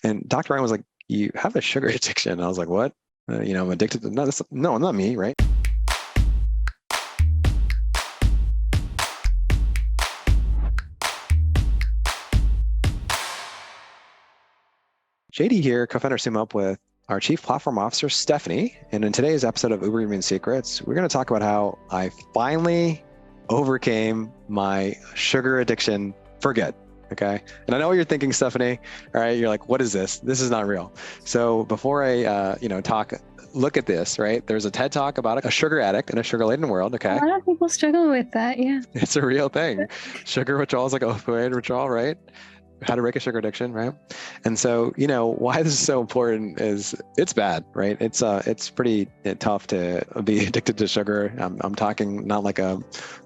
And Dr. Ryan was like, you have a sugar addiction. And I was like, what? I'm addicted to, no, not me, right? JD here, co-founder of Summa Up with our Chief Platform Officer, Stephanie. And in today's episode of Uberhuman Secrets, we're going to talk about how I finally overcame my sugar addiction for good. Okay. And I know what you're thinking, Stephanie. All right. You're like, what is this? This is not real. So before I, look at this, right? There's a TED Talk about a sugar addict in a sugar-laden world. Okay. A lot of people struggle with that. Yeah. It's a real thing. Sugar withdrawal is like opioid withdrawal, right? How to break a sugar addiction, right? And so, why this is so important is it's bad, right? It's pretty tough to be addicted to sugar. I'm talking not like a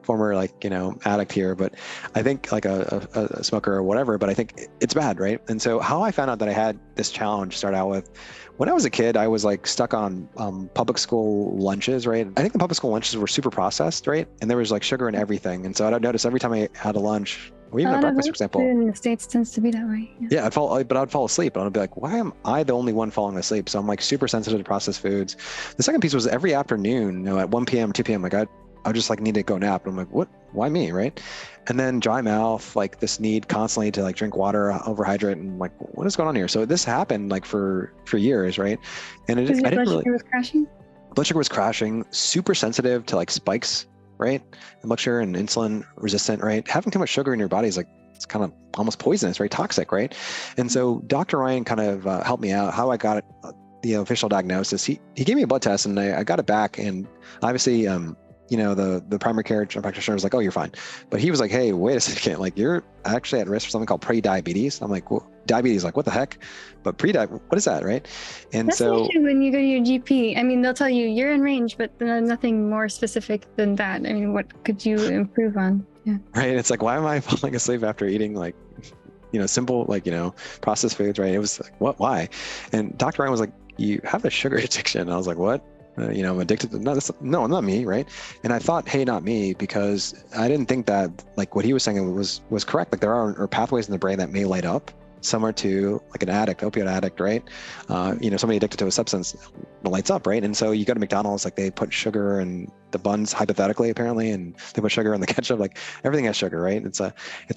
former addict here, but I think like a smoker or whatever, but I think it's bad, right? And so how I found out that I had this challenge started out with when I was a kid, I was like stuck on public school lunches, right? I think the public school lunches were super processed, right? And there was like sugar in everything. And so I'd notice every time I had a lunch, or even a breakfast, for example. In the States tends to be that way. Yeah, I'd fall asleep. And I'd be like, why am I the only one falling asleep? So I'm like super sensitive to processed foods. The second piece was every afternoon, at 1 p.m., 2 p.m., like I just like need to go nap. And I'm like, what? Why me, right? And then dry mouth, like this need constantly to like drink water, overhydrate, and like, what is going on here? So this happened like for years, right? And I didn't really. Blood sugar was crashing? Blood sugar was crashing, super sensitive to like spikes, right? And blood sugar and insulin resistant, right? Having too much sugar in your body is like, it's kind of almost poisonous, very toxic, right? And so Dr. Ryan kind of helped me out. How I got the official diagnosis, he gave me a blood test and I got it back. And obviously, the primary care practitioner was like, oh, you're fine. But he was like, hey, wait a second, like you're actually at risk for something called pre-diabetes. I'm like, well, diabetes, like what the heck? But what is that, right? And that's so an issue when you go to your GP. I mean, they'll tell you you're in range, but nothing more specific than that. I mean, what could you improve on? Yeah. Right. It's like, why am I falling asleep after eating like, simple, processed foods, right? It was like, what, why? And Dr. Ryan was like, you have a sugar addiction. And I was like, what? I'm addicted to, no, not me, right? And I thought, hey, not me, because I didn't think that like what he was saying was correct. Like there are pathways in the brain that may light up, similar to like an opioid addict, right? Somebody addicted to a substance lights up, right? And so you go to McDonald's, like they put sugar in the buns, hypothetically, apparently, and they put sugar in the ketchup, like everything has sugar, right? It's a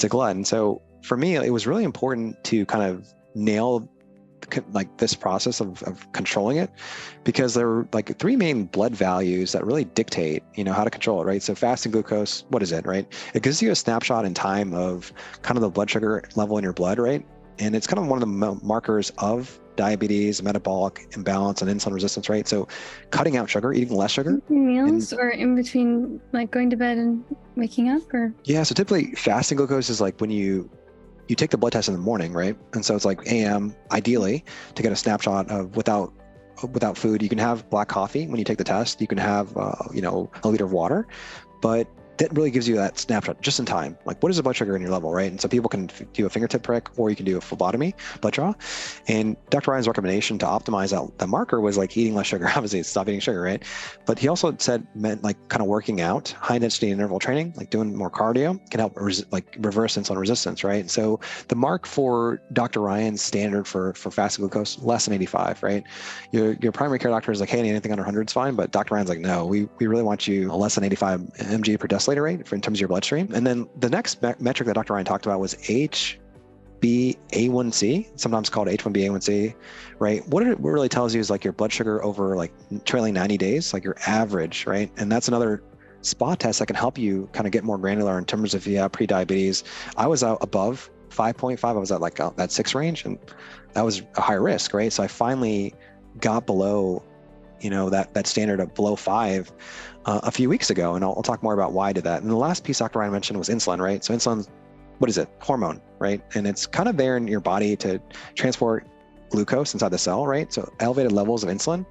glut. And so for me, it was really important to kind of nail like this process of controlling it, because there were like three main blood values that really dictate, how to control it, right? So fasting glucose, what is it, right? It gives you a snapshot in time of kind of the blood sugar level in your blood, right? And it's kind of one of the markers of diabetes, metabolic imbalance, and insulin resistance, right? So cutting out sugar, eating less sugar. In meals or in between like going to bed and waking up, or? Yeah, so typically fasting glucose is like when you take the blood test in the morning, right? And so it's like AM, ideally, to get a snapshot of without food. You can have black coffee when you take the test. You can have, a liter of water, but that really gives you that snapshot just in time. Like, what is the blood sugar in your level, right? And so people can do a fingertip prick, or you can do a phlebotomy, blood draw. And Dr. Ryan's recommendation to optimize that marker was like eating less sugar. Obviously, stop eating sugar, right? But he also meant like kind of working out, high intensity interval training, like doing more cardio can help reverse insulin resistance, right? So the mark for Dr. Ryan's standard for fasting glucose, less than 85, right? Your primary care doctor is like, hey, anything under 100 is fine. But Dr. Ryan's like, no, we really want you less than 85 mg per deciliter rate in terms of your bloodstream. And then the next metric that Dr. Ryan talked about was HbA1c, sometimes called H1bA1c, right? What it really tells you is like your blood sugar over like trailing 90 days, like your average, right? And that's another spot test that can help you kind of get more granular in terms of if you have pre-diabetes. I was out above 5.5. I was at like that 6 range, and that was a high risk, right? So I finally got below that standard of below 5 a few weeks ago. And I'll talk more about why I did that. And the last piece Dr. Ryan mentioned was insulin, right? So insulin, what is it? Hormone, right? And it's kind of there in your body to transport glucose inside the cell, right? So elevated levels of insulin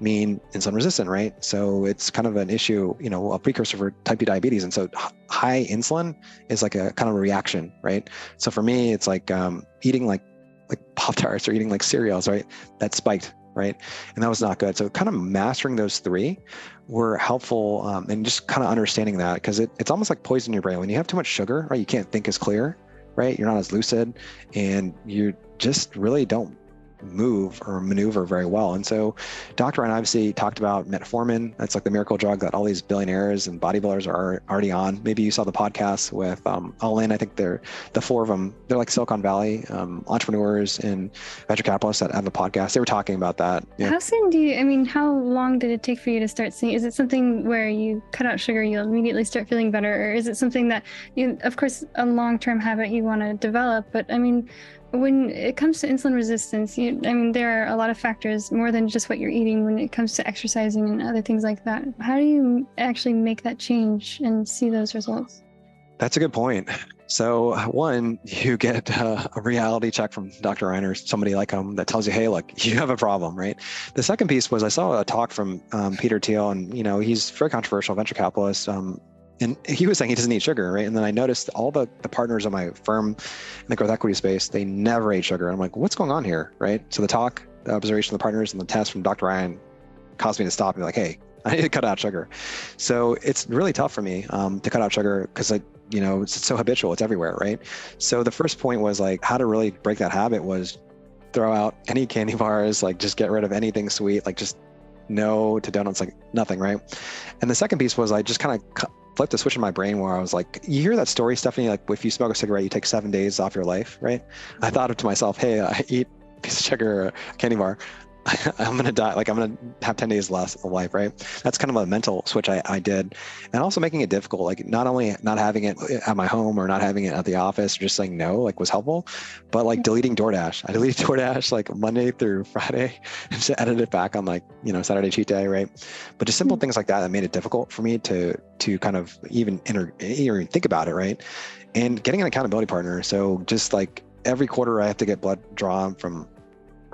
mean insulin resistant, right? So it's kind of an issue, a precursor for type 2 diabetes. And so high insulin is like a kind of a reaction, right? So for me, it's like eating like Pop-Tarts or eating like cereals, right? That spiked, right? And that was not good. So kind of mastering those three were helpful, and just kind of understanding that, because it's almost like poison in your brain. When you have too much sugar, right, you can't think as clear. right? You're not as lucid, and you just really don't move or maneuver very well. And so Dr. Ryan obviously talked about metformin. That's like the miracle drug that all these billionaires and bodybuilders are already on. Maybe you saw the podcast with All In. I think they're the four of them. They're like Silicon Valley entrepreneurs and venture capitalists that have a podcast. They were talking about that. Yeah. How soon how long did it take for you to start seeing? Is it something where you cut out sugar, you'll immediately start feeling better? Or is it something that of course, a long-term habit you want to develop, but when it comes to insulin resistance, there are a lot of factors more than just what you're eating when it comes to exercising and other things like that. How do you actually make that change and see those results? That's a good point. So one, you get a reality check from Dr. Ryan or somebody like him that tells you, hey, look, you have a problem, right? The second piece was I saw a talk from Peter Thiel, and he's very controversial venture capitalist. And he was saying he doesn't eat sugar, right? And then I noticed all the partners of my firm in the growth equity space, they never ate sugar. I'm like, what's going on here, right? So the observation of the partners and the test from Dr. Ryan caused me to stop and be like, hey, I need to cut out sugar. So it's really tough for me to cut out sugar because it's so habitual, it's everywhere, right? So the first point was like how to really break that habit was throw out any candy bars, like just get rid of anything sweet, like just no to donuts, like nothing, right? And the second piece was I just kind of flipped a switch in my brain where I was like, you hear that story, Stephanie, like if you smoke a cigarette, you take 7 days off your life, right? I thought to myself, hey, I eat a piece of sugar or a candy bar, I'm going to die. Like I'm going to have 10 days less of life, right? That's kind of a mental switch I did. And also making it difficult, like not only not having it at my home or not having it at the office, or just saying no, like was helpful, but like deleting DoorDash. I deleted DoorDash like Monday through Friday and just added it back on like, Saturday cheat day, right? But just simple things like that made it difficult for me to kind of even think about it, right? And getting an accountability partner. So just like every quarter I have to get blood drawn from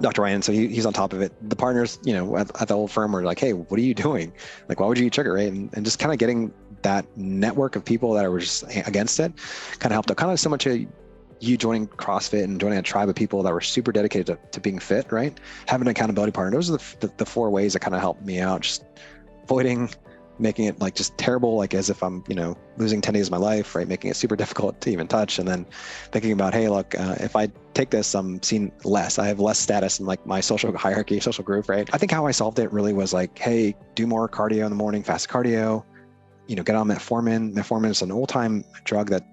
Dr. Ryan, so he's on top of it. The partners, at the old firm were like, hey, what are you doing? Like, why would you eat sugar, right? And just kind of getting that network of people that were just against it kind of helped out. Kind of similar to you joining CrossFit and joining a tribe of people that were super dedicated to being fit, right? Having an accountability partner. Those are the four ways that kind of helped me out. Just avoiding making it like just terrible, like as if I'm, losing 10 days of my life, right? Making it super difficult to even touch. And then thinking about, hey, look, if I take this, I'm seen less. I have less status in like my social hierarchy, social group, right? I think how I solved it really was like, hey, do more cardio in the morning, fast cardio, get on metformin. Metformin is an old-time drug that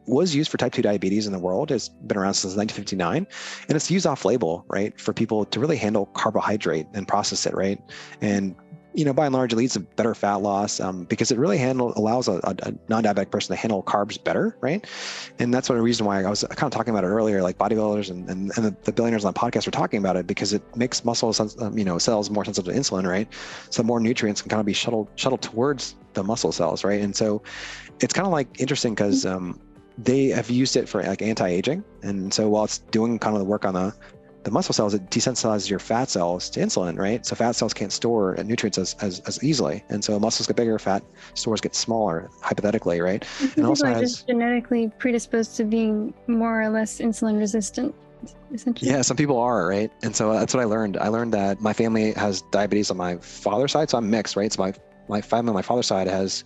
was used for type 2 diabetes in the world. It's been around since 1959, and it's used off-label, right, for people to really handle carbohydrate and process it, right? And by and large, it leads to better fat loss because it really allows a non-diabetic person to handle carbs better, right? And that's one reason why I was kind of talking about it earlier, like bodybuilders and the billionaires on the podcast were talking about it because it makes muscle cells more sensitive to insulin, right? So more nutrients can kind of be shuttled towards the muscle cells, right? And so it's kind of like interesting because they have used it for like anti-aging. And so while it's doing kind of the work on the muscle cells, it desensitizes your fat cells to insulin, right? So fat cells can't store nutrients as easily. And so muscles get bigger, fat stores get smaller, hypothetically, right? And also people are just genetically predisposed to being more or less insulin resistant, essentially. Yeah, some people are, right? And so that's what I learned. I learned that my family has diabetes on my father's side, so I'm mixed, right? So my family on my father's side has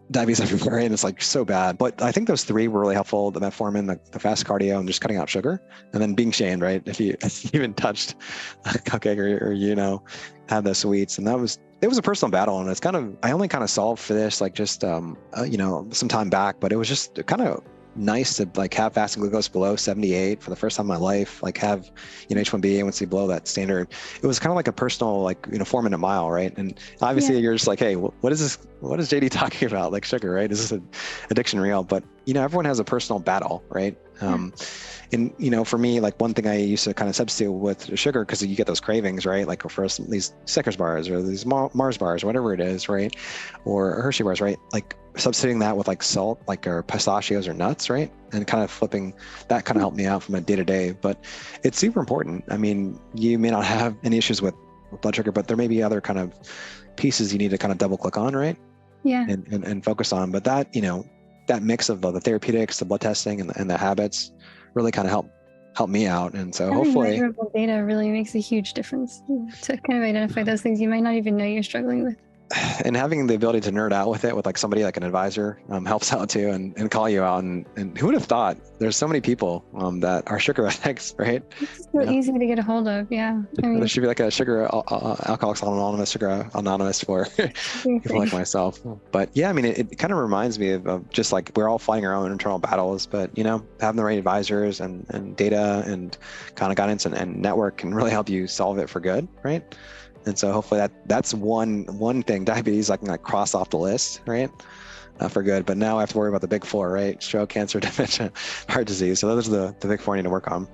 diabetes everywhere, and it's like so bad. But I think those three were really helpful: the metformin, the fast cardio, and just cutting out sugar, and then being shamed, right? If you even touched a cupcake or had the sweets, and it was a personal battle, and it's kind of I only kind of solved for this like just some time back, but it was just kind of nice to like have fasting glucose below 78 for the first time in my life, like have H1B, A1C below that standard. It was kind of like a personal 4-minute mile, right? And obviously you're just like, hey, what is this? What is JD talking about? Like sugar, right? Is this an addiction real? But everyone has a personal battle, right? And for me, like one thing I used to kind of substitute with sugar because you get those cravings, right? Like for these Snickers bars or these Mars bars, whatever it is, right? Or Hershey bars, right? Like substituting that with like salt, like or pistachios or nuts, right? And kind of flipping that kind of helped me out from a day to day. But it's super important. I mean, you may not have any issues with blood sugar, but there may be other kind of pieces you need to kind of double click on, right? Yeah. And focus on. But that, that mix of the therapeutics, the blood testing, and the habits really kind of help me out. And so having hopefully measurable data really makes a huge difference to kind of identify those things you might not even know you're struggling with. and having the ability to nerd out with it with like somebody like an advisor helps out too, and call you out. And who would have thought there's so many people that are sugar addicts, right? It's so Yeah. easy to get a hold of. Yeah. I There mean, should be like a sugar Alcoholics Anonymous, sugar anonymous for people like myself. But yeah, I mean, it kind of reminds me of just like we're all fighting our own internal battles, but having the right advisors and data and kind of guidance and network can really help you solve it for good, right? And so hopefully that's one thing diabetes I can like cross off the list, right? For good. But now I have to worry about the big four, right? Stroke, cancer, dementia, heart disease. So those are the big four I need to work on.